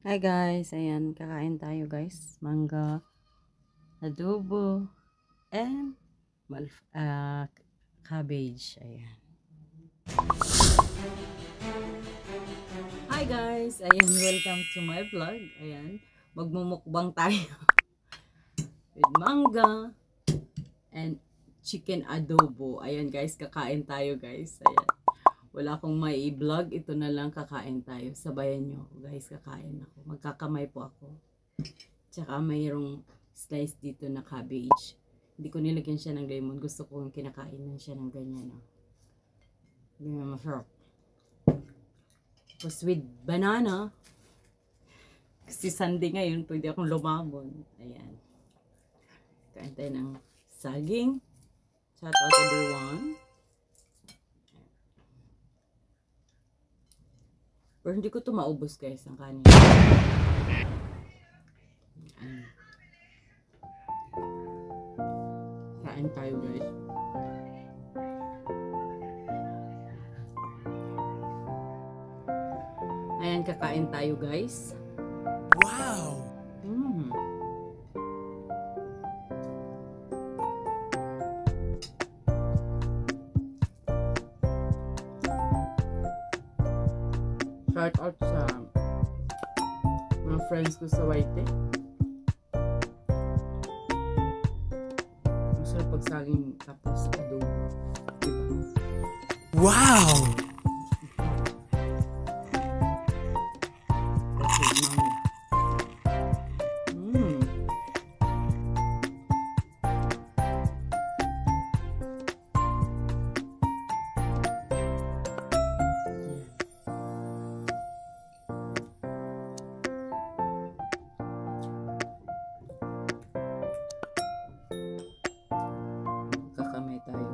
Hi guys, ayan, kakain tayo guys. Mangga, adobo, and cabbage. Ayan. Hi guys, ayan, welcome to my vlog. Ayan, magmumukbang tayo with mangga and chicken adobo. Ayan guys, kakain tayo guys. Ayan. Wala akong may vlog, ito na lang, kakain tayo. Sabayan nyo ako guys, kakain ako. Magkakamay po ako. Tsaka mayroong slice dito na cabbage. Hindi ko nilagyan siya ng lemon. Gusto ko yung kinakain lang siya ng ganyan. No? Hindi na masarap. Tapos with banana. Kasi Sunday ngayon, pwede akong lumamon. Ayan. Kain tayo ng saging. Shout out everyone. Pero hindi ko ito maubos guys, ang kanin. Kain tayo guys. Ayan, kakain tayo guys. Wow! Shout out sa mga friends ko sa Waite. Masarap pag saging tapos adobo. Diba? Wow! Kakamay tayo.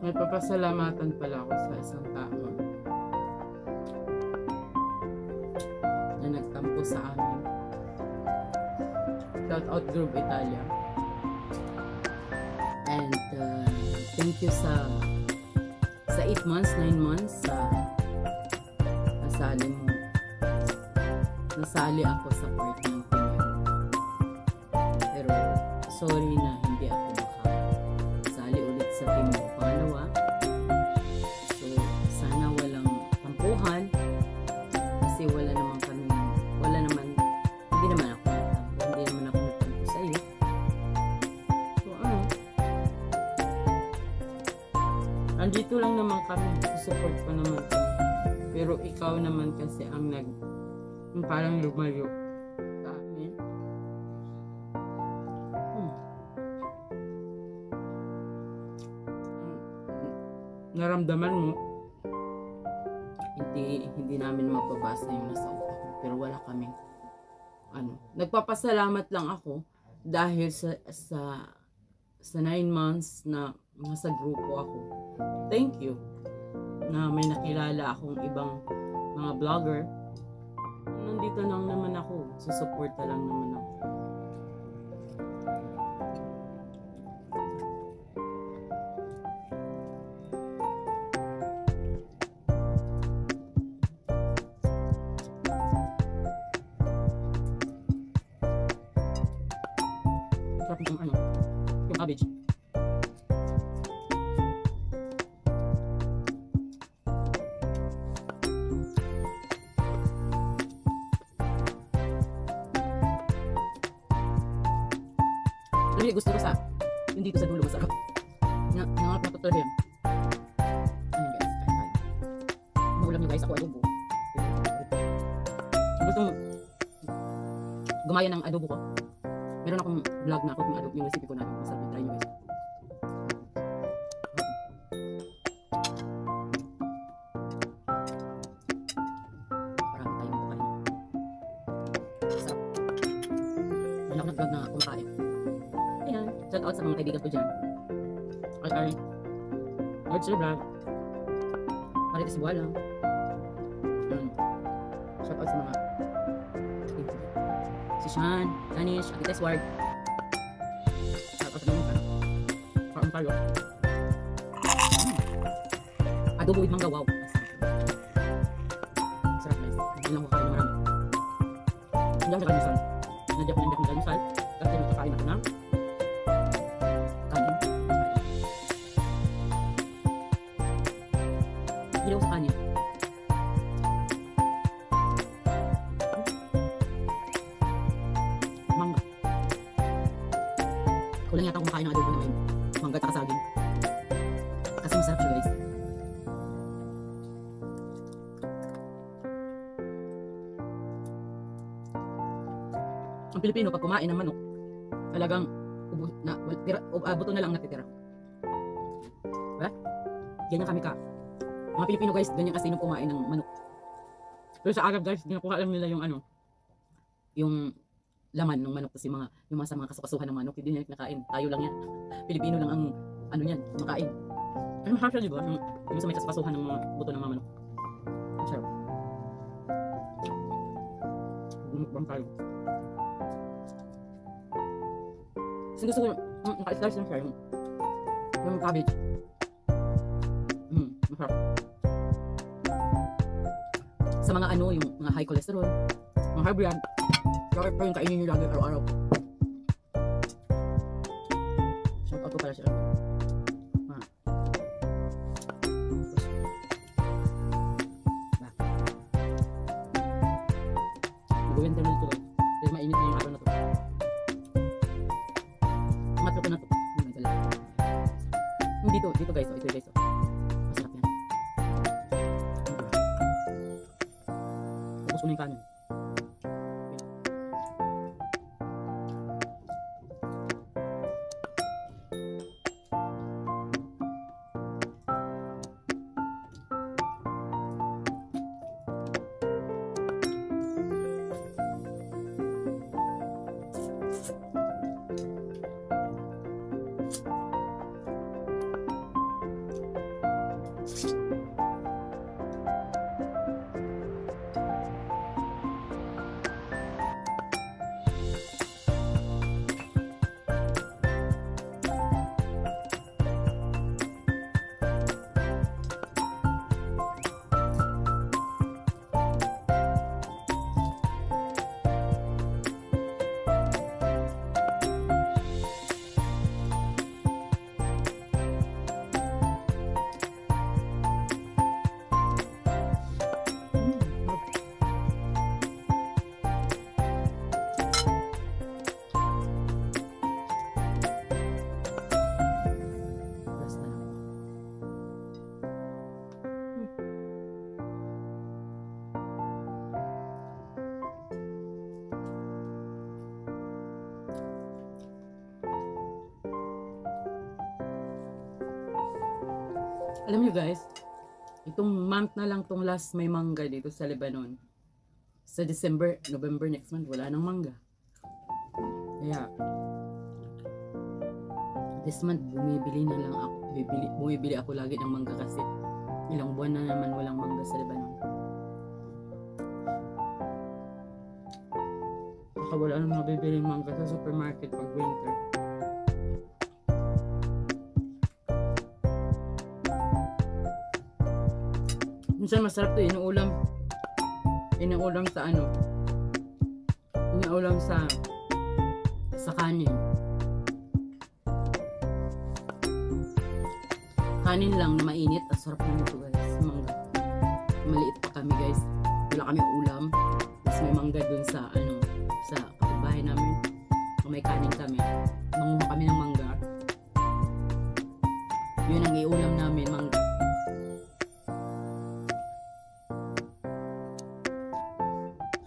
May papasalamatan pala ako sa isang tao Na nagtampo sa amin. Shout out Group Italia. And thank you sa 8 months, 9 months sa nasali mo. Nasali ako sa part ng team. Pero sorry na hindi ako makasali ulit sa team mo. Pangalawa, so sana walang tampuhan kasi wala naman hindi naman ako nagtampo sa iyo. So andito lang naman kami, support pa naman kami. Pero ikaw naman kasi ang yung parang lumayo sa amin. Naramdaman mo, Hindi namin mapabasa yung nasa utak ko. Pero wala kaming nagpapasalamat lang ako dahil sa 9 months na nasa grupo ako. Thank you na may nakilala akong ibang mga vlogger. Nandito lang naman ako, susuporta lang naman ako. Sarap yung cabbage. Pero gusto ko yung dito sa dulo masarap. Nangarap na ito talaga yun. Ayan guys, kain tayo. Maulam nyo guys, ako adobo. Gusto mo gumaya ng adobo ko. Meron akong vlog na ako kung adobo yung recipe ko natin. Masarap yung try nyo guys. Marami tayong kukain. Masarap. Wala akong vlog na kumakain. Ayan, shout out sa mga kaibigan ko dyan. ay, Lord Sir Vlog. Marites Buala. Shout out sa mga Si Sean, Danish, Akites Ward. shout out sa mga naman tayo. Adobo with mangga, wow. Sarap guys. Hindi lang ko kain ng marami. Hindi ako kakain Nadya ko ng galmisal. Kasi magkakain ako ng kanin. Hindi ako sa kanin. Mangga. Kulang yata kumakain ng adobo na may mangga at saging. Kasi masarap siya guys. Ang Pilipino pag kumain ng manok, talagang buto na lang natitira. Diba? Ganyan kami ka. Mga Pilipino guys, ganyan kasi nung kumain ng manok. Pero sa Arab guys, ginakuha lang nila yung ano, yung laman ng manok kasi yung mga sa mga kasukasuhan ng manok, hindi nila nakain. Tayo lang yan. Pilipino lang ang ano yan, makain. Pero mahal siya, di ba? Yung sa may kasukasuhan ng mga buto ng mga manok. Sarap. Bumukbang tayo. Kasi gusto ko naka-slice lang siya yung cabbage. Masarap. Sa mga ano, yung mga high cholesterol, mga high blood, bakit pa yung kainin nyo lagi araw-araw? Shout out ko pala siya. Gawin tayo nito guys. Kasi mainit na yung araw na to. Matlo ko na to. Dito guys. Ito guys. Masarap yan. Tapos ko na yung kanin. Alam nyo guys, itong month na lang tong last may mangga dito sa Lebanon. Sa December, November next month, wala nang mangga. Kaya, this month, bumibili ako lagi ng mangga kasi ilang buwan na naman walang mangga sa Lebanon. Baka wala nang mabibili mangga sa supermarket pag winter. Minsan masarap to, inuulam sa ano, inuulam sa kanin. Kanin lang na mainit, ang sarap naman ito guys, mangga. Maliit pa kami guys, wala kami ulam, tapos may mangga dun sa ano, sa kapitbahay namin, may kanin kami, manguha kami ng mangga, yun ang iulam namin, mangga.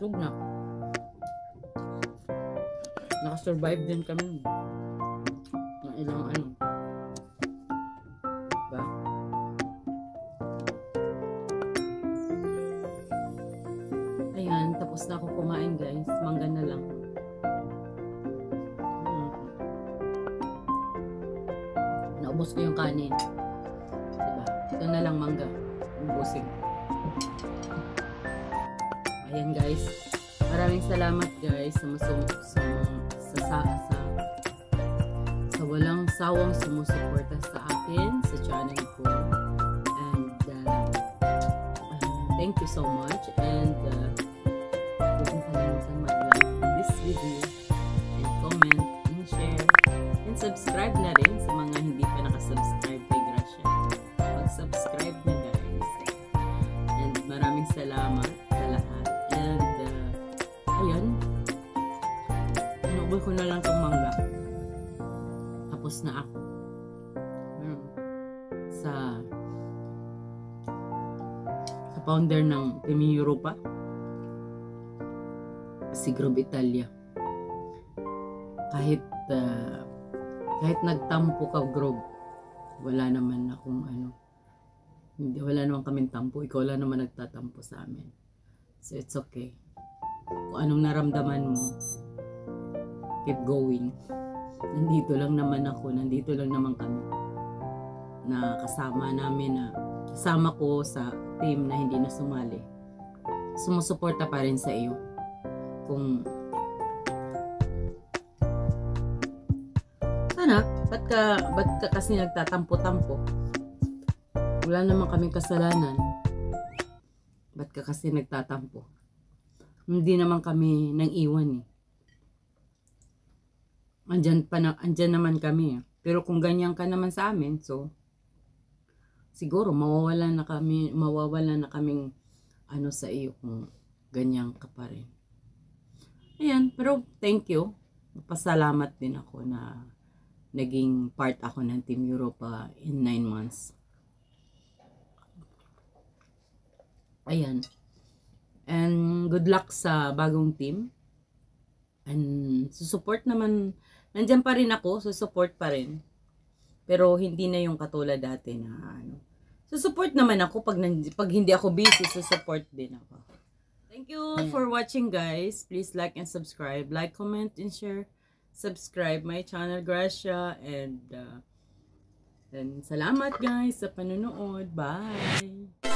Sug na. Nakasurvive din kami na ilang ano. Diba? Ayan, tapos na ako kumain guys. Mangga na lang. Naubos ko yung kanin. Diba? Ito na lang mangga. Ubusin. Ayan guys, maraming salamat guys sa walang sawang sumusuporta sa akin, sa channel ko. And thank you so much. And huwag mong kalimutan mag-like this video and comment and share and subscribe na rin sa mga hindi pa nakasubscribe kay Gracia. Mag-subscribe na guys. And maraming salamat sa lahat. And ayun, inubol ko na lang itong mangga. Tapos na ako sa founder ng Team Europa, si Grob Italia. Kahit nagtampo ka, Grob, wala naman akong wala naman kaming tampo. Ikaw lang naman nagtatampo sa amin. So it's okay. Kung anong naramdaman mo, keep going. Nandito lang naman ako, nandito lang naman kami. Na kasama ko sa team na hindi na sumali. Sumusuporta pa rin sa iyo. Kung sana, ba't ka kasi nagtatampo-tampo? Wala naman kaming kasalanan. Ba't ka kasi nagtatampo? Hindi naman kami nang iwan eh. Andyan naman kami. Pero kung ganyan ka naman sa amin, so siguro mawawalan na kaming sa iyo kung ganyan ka pa rin. Ayan, pero thank you. Pasalamat din ako na naging part ako ng Team Europa in 9 months. Ayan. And good luck sa bagong team. And susupport naman, nandyan pa rin ako, susupport pa rin. Pero hindi na yung katulad dati na susupport naman ako pag hindi ako busy, susupport din ako. Thank you for watching guys. Please like and subscribe. Like, comment, and share. Subscribe my channel, Gracia. And salamat guys sa panonood. Bye!